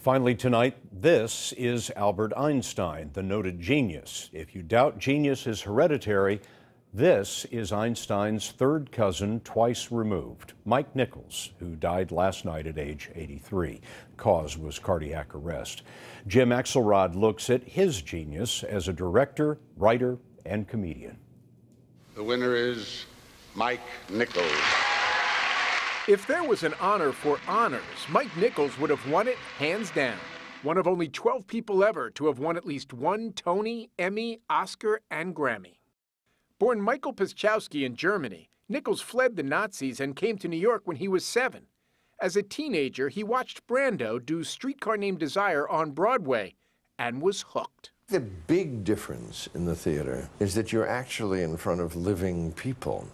Finally tonight, this is Albert Einstein, the noted genius. If you doubt genius is hereditary, this is Einstein's third cousin twice removed, Mike Nichols, who died last night at age 83. The cause was cardiac arrest. Jim Axelrod looks at his genius as a director, writer, and comedian. The winner is Mike Nichols. If there was an honor for honors, Mike Nichols would have won it hands down. One of only 12 people ever to have won at least one Tony, Emmy, Oscar, and Grammy. Born Michael Piszczowski in Germany, Nichols fled the Nazis and came to New York when he was 7. As a teenager, he watched Brando do Streetcar Named Desire on Broadway and was hooked. The big difference in the theater is that you're actually in front of living people.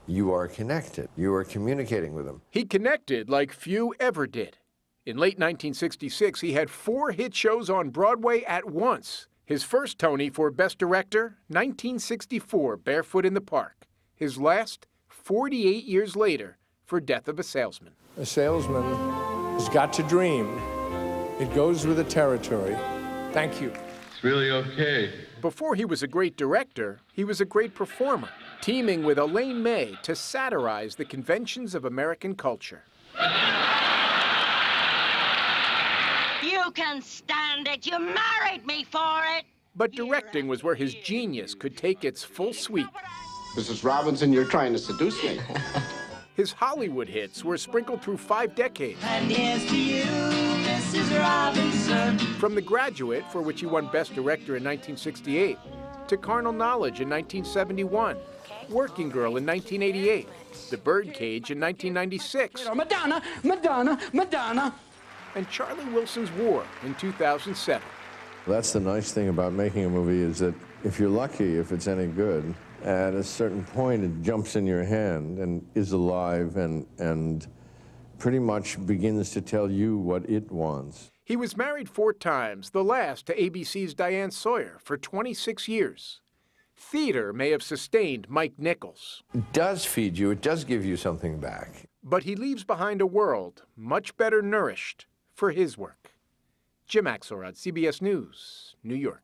You are connected. You are communicating with them. He connected like few ever did. In late 1966, he had 4 hit shows on Broadway at once. His first Tony for Best Director, 1964, Barefoot in the Park. His last, 48 years later, for Death of a Salesman. A salesman has got to dream. It goes with the territory. Thank you. It's really okay. Before he was a great director, he was a great performer, teaming with Elaine May to satirize the conventions of American culture. You can stand it. You married me for it. But directing was where his genius could take its full sweep. Mrs. Robinson, you're trying to seduce me. His Hollywood hits were sprinkled through 5 decades. And here's to you, Mrs. Robinson. From The Graduate, for which he won Best Director in 1968, to Carnal Knowledge in 1971, Working Girl in 1988, The Birdcage in 1996, Madonna, Madonna, Madonna. and Charlie Wilson's War in 2007. That's the nice thing about making a movie is that if you're lucky, if it's any good, at a certain point it jumps in your hand and is alive and pretty much begins to tell you what it wants. He was married 4 times, the last to ABC's Diane Sawyer for 26 years. Theater may have sustained Mike Nichols. It does feed you, it does give you something back. But he leaves behind a world much better nourished for his work. Jim Axelrod, CBS News, New York.